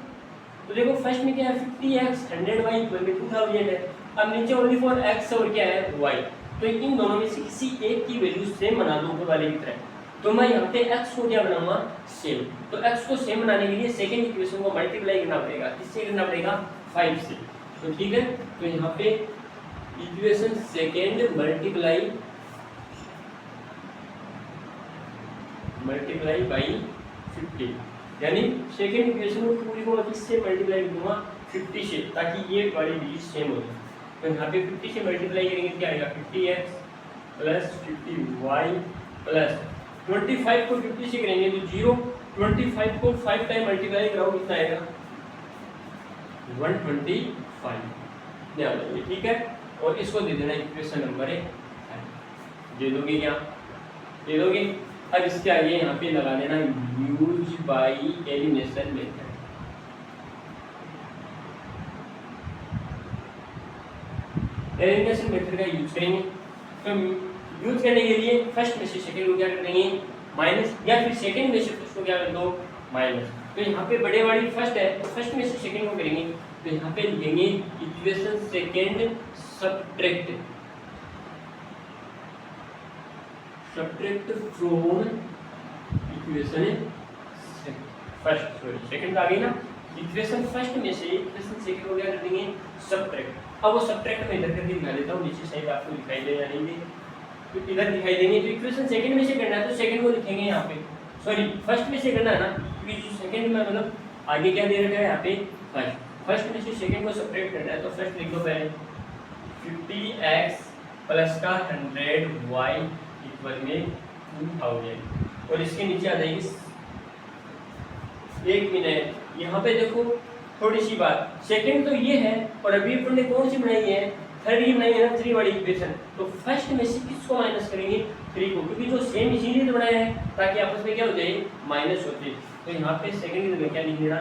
तो देखो फर्स्ट में क्या है, 50x 100y इक्वल टू 2000 है। अब नीचे ओनली फॉर x और क्या है, y, तो इन दोनों में से किसी एक की वैल्यू सेम बना दो ऊपर वाले की तरह। तो मैं यहाँ पे x को क्या बनाऊंगा, सेम। तो x को सेम बनाने के लिए सेकंड इक्वेशन को मल्टीप्लाई करना पड़ेगा, किससे करना पड़ेगा, 5 से। तो ठीक है, तो यहाँ पे इक्वेशन सेकंड मल्टीप्लाई बाई 50, यानी सेकंड इक्वेशन को पूरी को किससे मल्टीप्लाई करूंगा, 50 से, ताकि ये वाली वैल्यू सेम हो जाए। तो यहाँ पे 50 से मल्टीप्लाई करेंगे क्या आएगा, 50x प्लस 50y प्लस 25 को 50 से करेंगे तो 0, 25 को 5 टाइम मल्टीप्लाई कराओ कितना आएगा, 125 ध्यान रखिए, ठीक है। और इसको दे देना इक्वेशन नंबर 1, दे दोगे क्या, दे दोगे। अब इसके आगे यहाँ पे लगा देना use by elimination method. Elimination method का यूज करेंगे, तो यूज करने के लिए फर्स्ट में से सेकंड को क्या कर देंगे, माइनस, या फिर सेकंड में से फर्स्ट को क्या कर दो, माइनस। तो यहाँ पे बड़े वाली फर्स्ट है, तो फर्स्ट में से सेकंड को करेंगे, तो यहाँ पे लिखेंगे equation second subtract from equation first, sorry second आ गई ना, इक्वेशन फर्स्ट में से इक्वेशन सेकंड को क्या कर देंगे, सब्ट्रैक्ट। अब वो सब्ट्रैक्ट में इधर करके दिखा देता हूँ, नीचे साइड आपको दिखाई दे या नहीं दे, तो इधर दिखाई देंगे। तो इक्वेशन सेकंड में से करना है तो सेकंड को लिखेंगे यहाँ पे, सॉरी फर्स्ट में से करना है ना, क्योंकि जो सेकंड में मतलब आगे क्या दे रखा है यहाँ पे, फर्स्ट में से सेकंड को सब्ट्रैक्ट करना है। तो फर्स्ट लिख दो पहले 50x प्लस का 100y इक्वल में 2000, और इसके नीचे आ जाएगी 1 मिनट। यहाँ पे देखो थोड़ी सी बात, सेकंड तो ये है, और अभी अपन ने कौन सी बनाई है, थर्ड ही बनाई है ना, 3 वाली इक्वेशन। तो फर्स्ट में से किसको माइनस करेंगे, 3 को, क्योंकि जो सेम इसीलिए तो बनाया है ताकि आपस में क्या हो जाए, माइनस होते। तो यहाँ पे सेकंड की जगह क्या लिख देना,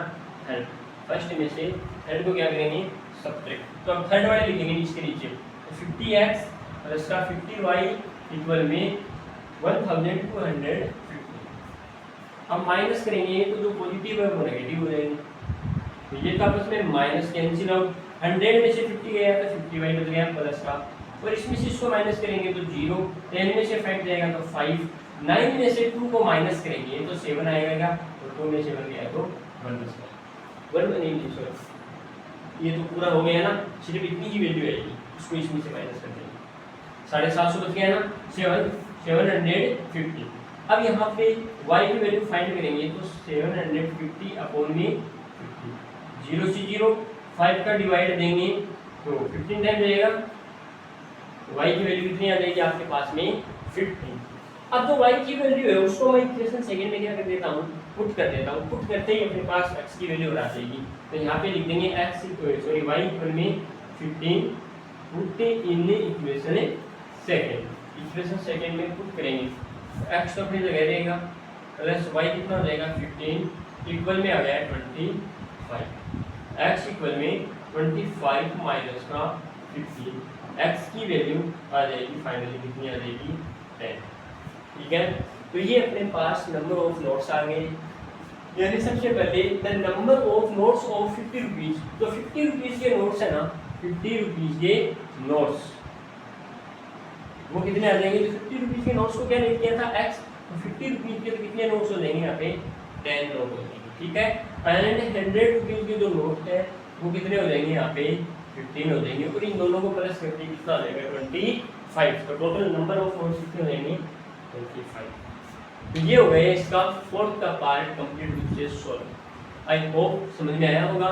थर्ड, फर्स्ट में से थर्ड को क्या करेंगे, सब्ट्रैक्ट। तो अब थर्ड वाले लिखेंगे इसके नीचे, तो 50x प्लस का 50y इक्वल में 1250। अब माइनस करेंगे तो जो पॉजिटिव है वो नेगेटिव हो जाएंगे, तो ये तो आपस में माइनस कैंसिल आउट। 100 में से 50 गया तो 50y बच गया प्लस का, और इसमें से इसको माइनस करेंगे तो 0, 10 में से 5 जाएगा तो 5, 9 में से 2 को माइनस करेंगे तो 7 आएगा, और 2 में से 1 गया तो 1 बचेगा, 1 नहीं सॉरी, ये तो पूरा हो गया ना, सिर्फ इतनी ही वैल्यू आएगी, उसको इसमें से माइनस कर देंगे, 750 बच गया ना, 750। अब यहाँ पे y की वैल्यू फाइंड करेंगे तो 750 अपॉन में 50, 0 से 0, 5 का डिवाइड देंगे तो 15 टाइम जाएगा, y की वैल्यू कितनी आ जाएगी आपके पास में, 15। अब जो y की वैल्यू है उसको मैं इक्वेशन सेकंड में क्या कर देता हूँ, पुट कर देता हूँ। पुट करते ही अपने पास x की वैल्यू आ जाएगी। तो यहाँ पे लिख देंगे y इक्वल में 15 put in equation second, equation second में पुट करेंगे। x तो अपनी जगह रहेगा प्लस y कितना हो जाएगा 15 इक्वल में आ गया 25। x इक्वल में 25 माइनस का 15, x की वैल्यू आ जाएगी फाइनली कितनी आ जाएगी 10। ठीक है, तो ये अपने पास नंबर ऑफ नोट्स आ गए। यानी सबसे पहले the number of notes of 50 rupees. तो 50 रुपीज के नोट्स है ना, 50 रुपीज के नोट्स वो कितने आ जाएंगे? तो 50 रुपीज के नोट्स को क्या रेट किया था x, तो 50 रुपीज के तो कितने नोट्स हो जाएंगे यहाँ पे 10 नोट हो जाएंगे। ठीक है, एंड 100 रुपीज के जो नोट है वो कितने हो जाएंगे यहाँ पे 15 हो जाएंगे, और इन दोनों को प्लस करके कितना आ जाएगा 25। तो टोटल नंबर ऑफ नोट्स कितने हो जाएंगे 25। तो ये हो गया इसका फोर्थ का पार्ट कंप्लीट रूप से सॉल्व। आई होप समझ में आया होगा।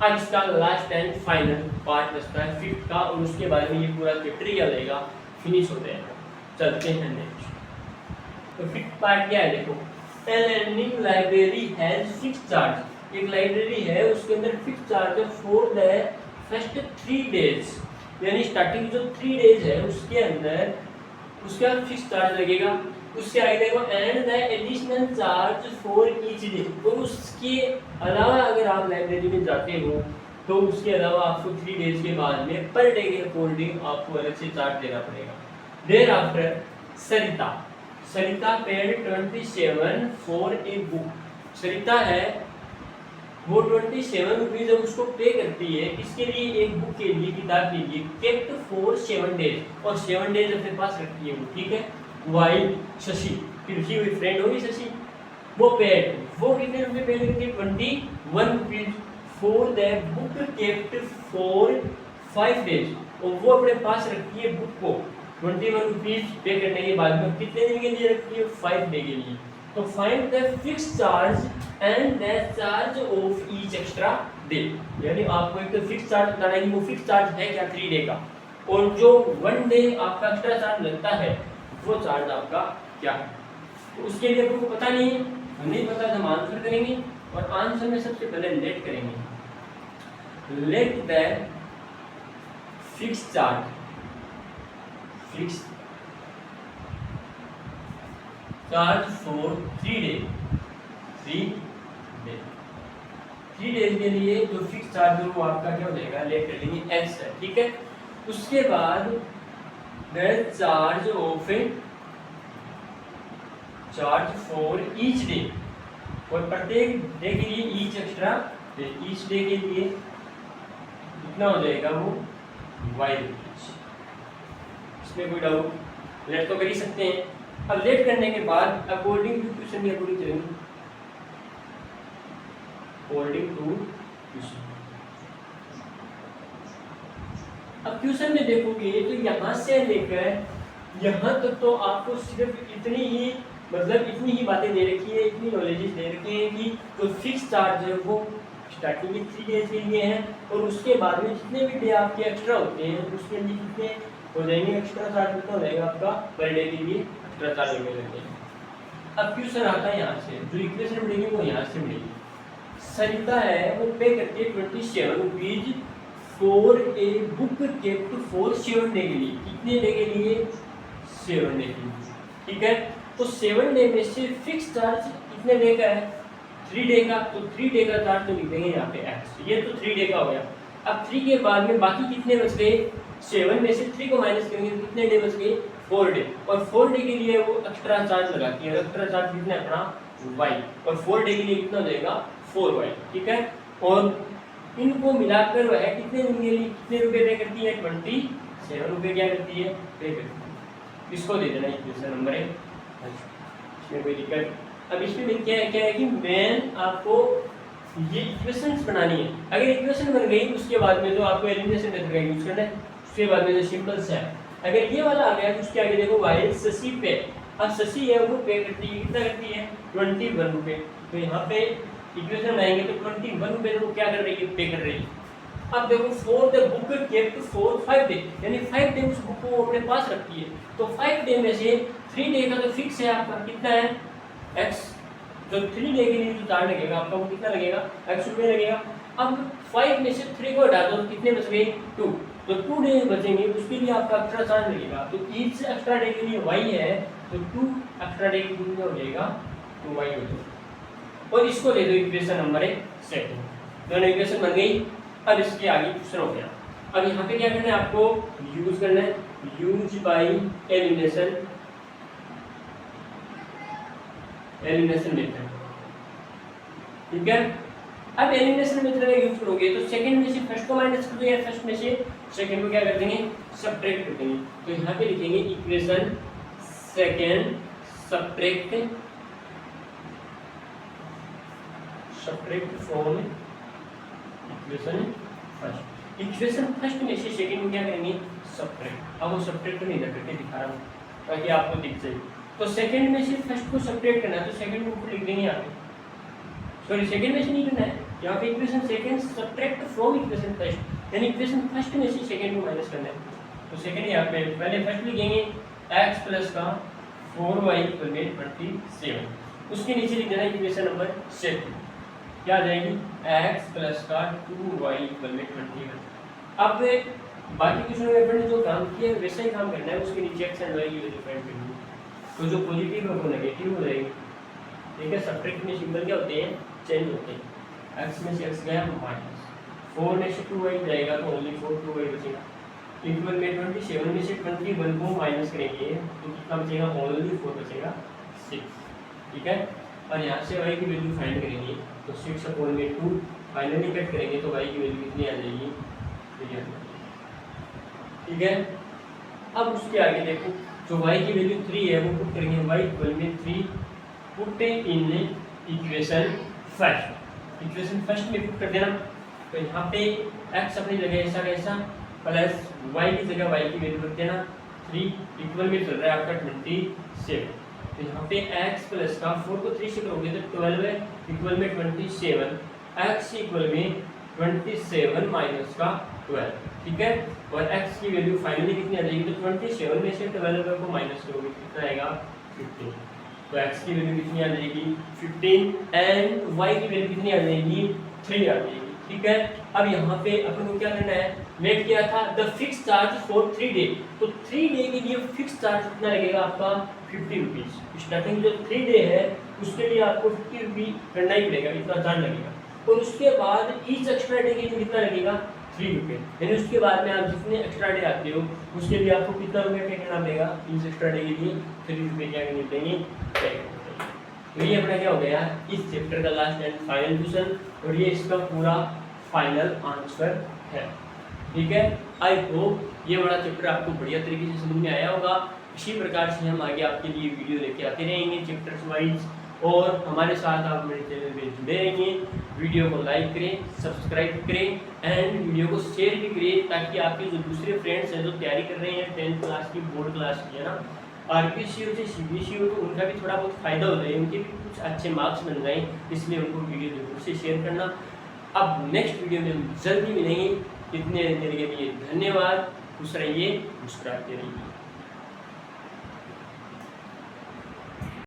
अब इसका लास्ट एंड फाइनल पार्ट बचता है फिफ्थ का, और उसके बारे में ये पूरा चैप्टर ही आ जाएगा, फिनिश होते हैं। चलते हैं नेक्स्ट। तो फिफ्थ पार्ट क्या है देखो, a learning library has fixed charge. एक लाइब्रेरी है उसके अंदर फिक्स्ड चार्ज है फॉर द फर्स्ट 3 डेज, यानी स्टार्टिंग जो 3 डेज है उसके अंदर उसका फिक्स्ड चार्ज लगेगा। उससे आगे देखो and the additional charge for each day, और उसके अलावा अगर आप लाइब्रेरी में जाते हो तो उसके अलावा आपको 3 डेज के बाद में पर डे के अकॉर्डिंग आपको अलग से चार्ज देना पड़ेगा। Thereafter Sarita paid 27 for a book. Sarita है वो 27 रुपीज उसको पे करती है किसके लिए, एक बुक के लिए, किताब के लिए, केप्ट फॉर 7 डेज, और 7 डेज अपने पास रखती है वो। ठीक है, वाइल शशि, फिर उसकी हुई फ्रेंड होगी शशि, वो पेड, वो कितने रुपए पे करती है 21 rupees for the book kept for 5 days, और वो अपने पास रखती है बुक को 21 रुपीज पे करने के बाद में कितने दिन के लिए रखती है 5 डे के लिए। तो find the fixed charge and the charge of each extra day, यानी आपको एक तो फिक्स्ड चार्ज बताना है कि वो फिक्स्ड चार्ज है क्या 3 डे का, और जो 1 डे आपका एक्स्ट्रा चार्ज लगता है वो चार्ज आपका क्या है। तो उसके लिए आपको पता नहीं है, हम नहीं पता तो हम आंसर करेंगे, और आंसर में सबसे पहले लेट करेंगे। Let the fixed charge, fixed charge for 3 day, 3 days के लिए जो फिक्स चार्ज है वो आपका क्या हो जाएगा, लेट कर लेंगे x है। ठीक है, उसके बाद the charge of charge for each day, और प्रत्येक डे के लिए ईच एक्स्ट्रा, ईच डे के लिए कितना हो जाएगा वो y रुपीज। इसमें कोई डाउट, लेट तो कर ही सकते हैं। अब लेट करने के बाद अकॉर्डिंग टू क्वेश्चन के अकॉर्डिंग चलेंगे, अकॉर्डिंग टू क्वेश्चन। अब क्वेश्चन में देखोगे तो यहाँ से लेकर यहाँ तक तो आपको सिर्फ इतनी ही, मतलब इतनी ही बातें दे रखी है, इतनी नॉलेजेस दे रखी है कि जो फिक्स चार्ज है वो स्टार्टिंग में 3 डेज के लिए है, और उसके बाद में जितने भी डे आपके एक्स्ट्रा होते हैं उसके लिए कितने हो जाएंगे, एक्स्ट्रा चार्ज कितना हो जाएगा आपका पर डे के लिए एक्स्ट्रा चार्ज होने लगेगा। अब क्वेश्चन आता है यहाँ से, जो इक्वेशन मिलेगी वो यहाँ से मिलेगी। सरिता है वो पे करती है 27 rupees for a book kept for 7 day के लिए, कितने डे के लिए 7 डे के लिए। ठीक है, तो 7 डे में से फिक्स चार्ज कितने डे का है 3 डे का, तो 3 डे का चार्ज तो लिख देंगे यहाँ पे x, ये तो 3 डे का हो गया। अब 3 के बाद में बाकी कितने बच गए, 7 में से 3 को माइनस करेंगे तो कितने डे बच गए 4 डे, और 4 डे के लिए वो एक्स्ट्रा चार्ज लगाती है, एक्स्ट्रा चार्ज कितने अपना y, और 4 डे के लिए कितना हो जाएगा 4y। ठीक है, और इनको मिलाकर वह कितने दिन के लिए कितने रुपए पे करती है 27 रुपए क्या करती है पे करती है। इसको दे देना इक्वेशन नंबर 1, इसमें कोई दिक्कत। अब इसमें क्या है कि मैं आपको ये इक्वेशंस बनानी है। अगर इक्वेशन बन गई उसके बाद में जो आपको एलिमिनेशन मेथड का यूज करना है, उसके बाद में जो सिंपल सा है, अगर ये वाला आ गया तो उसके आगे देखो वाइल शशि पे, अब शशि है वो पे करती है, कितना करती है 21 रुपए, तो यहाँ पे इक्वेशन बनाएंगे तो 21 रुपए तो क्या कर रही है पे कर रही है। अब देखो for the book kept for 5 day, यानी 5 डे उस बुक को वो अपने पास रखती है, तो 5 डे में से 3 डे का तो फिक्स है आपका कितना है x, तो 3 डे के लिए जो चार्ज लगेगा आपका वो कितना लगेगा, x रुपये लगेगा। अब 5 में से 3 को हटा दो तो कितने बच गए, 2। तो 2 डे बचेंगे, उसके लिए आपका एक्स्ट्रा चार्ज लगेगा। तो ईच एक्स्ट्रा डे के लिए y है, तो 2 एक्स्ट्रा डे के लिए हो जाएगा 2y हो जाएगा। और इसको दे दो इक्वेशन नंबर 2, दोनों इक्वेशन बन गई। अब इसके आगे क्वेश्चन हो गया। अब यहाँ पे क्या करना है आपको, यूज करना है, यूज बाई एलिमिनेशन मेथड, ठीक है। अब एलिमिनेशन मेथड का यूज करोगे तो सेकंड में से फर्स्ट को माइनस कर दो या फर्स्ट में से सेकंड को क्या कर देंगे, सब्ट्रैक्ट कर देंगे। तो यहाँ पे लिखेंगे equation second subtract from equation first. Equation first में से सेकंड को क्या करेंगे, सब्ट्रैक्ट। अब वो सब्ट्रैक्ट नहीं करके दिखा रहा हूँ ताकि आपको दिख जाए। तो सेकंड में से फर्स्ट को सब्ट्रैक्ट करना है, तो सेकंड को ऊपर लिख देंगे यहाँ पे, सॉरी सेकंड में से नहीं करना है, यहाँ पे equation second subtract from equation first, यानी इक्वेशन फर्स्ट में से सेकंड को माइनस करना है। तो सेकंड यहाँ पे पहले फर्स्ट लिखेंगे x प्लस का 4y इक्वल में 27, उसके नीचे लिख देना इक्वेशन नंबर 7, क्या आ जाएगी x प्लस का 2y इक्वल में 21। अब बाकी क्वेश्चनों में अपने जो काम किया है वैसा ही काम करना है, उसके नीचे x एंड y की वैल्यू फाइंड करनी है। तो जो पॉजिटिव है वो नेगेटिव हो जाएगी, ठीक है। सब्ट्रैक्ट में सिंबल क्या होते हैं, चेंज होते हैं। x में से x गया माइनस, 4 में से 2y जाएगा तो ओनली 4 2y बचेगा, इक्वल में 27 में से 21 को माइनस करेंगे तो कितना बचेगा, ओनली 4 बचेगा 6, ठीक है। और यहाँ से y की वैल्यू फाइंड करेंगे तो 6/2 फाइनली कट करेंगे तो y की वैल्यू कितनी आ जाएगी, ठीक है। अब उसके आगे देखो, जो y की वैल्यू 3 है वो पुट करेंगे, y इक्वल में 3 पुट इन इक्वेशन फर्स्ट में पुट कर देना। तो यहाँ पे x अपनी जगह ऐसा कैसा प्लस y की जगह y की वैल्यू रख देना, 3 इक्वल में चल रहा है आपका 27। तो यहाँ पे x प्लस का 4 को 3 से करोगे तो 12 है, इक्वल में 27, x इक्वल में 27 माइनस का 12, ठीक है। और x की वैल्यू फाइनली कितनी आ जाएगी, तो 27 में से 12 को माइनस करोगे कितना आएगा, 15। तो x की वैल्यू कितनी आ जाएगी, 15, एंड y की वैल्यू कितनी आ जाएगी, 3 आ जाएगी, ठीक है। अब यहाँ पे अपन को क्या करना है, मेक किया था the fix charge for 3 day, तो 3 डे के लिए फिक्स चार्ज कितना लगेगा आपका, 50 रुपीज़। स्टार्टिंग जो 3 डे है उसके लिए आपको 50 रुपये करना ही पड़ेगा, इतना चार्ज लगेगा। और उसके बाद ईच एक्स्ट्रा डे के लिए कितना लगेगा, 3 रुपये, यानी उसके बाद में आप जितने एक्स्ट्रा डे आते हो उसके लिए आपको कितना रुपये पे करना पड़ेगा, ईच एक्स्ट्रा डे के लिए 3 रुपये क्या करने देंगे। तो ये अपना क्या हो गया इस चैप्टर का लास्ट एंड फाइनल क्वेश्चन, और ये इसका पूरा फाइनल आंसर है, ठीक है। आई होप ये बड़ा चैप्टर आपको बढ़िया तरीके से समझ में आया होगा। इसी प्रकार से हम आगे आपके लिए वीडियो लेके आते रहेंगे चैप्टर्स वाइज, और हमारे साथ आप मेरे चैनल पे जुड़े रहेंगे। वीडियो को लाइक करें, सब्सक्राइब करें एंड वीडियो को शेयर भी करें, ताकि आपके जो दूसरे फ्रेंड्स हैं जो तैयारी कर रहे हैं 10th क्लास की, बोर्ड क्लास की, है ना, RPSC हो चाहे CBSE हो, तो उनका भी थोड़ा बहुत फ़ायदा हो जाए, उनके भी कुछ अच्छे मार्क्स बन जाएँ, इसलिए उनको वीडियो जरूर से शेयर करना। अब नेक्स्ट वीडियो में हम जल्दी मिलेंगे, इतने देर के लिए धन्यवाद, खुश रहिए, मुस्कुराते रहिए।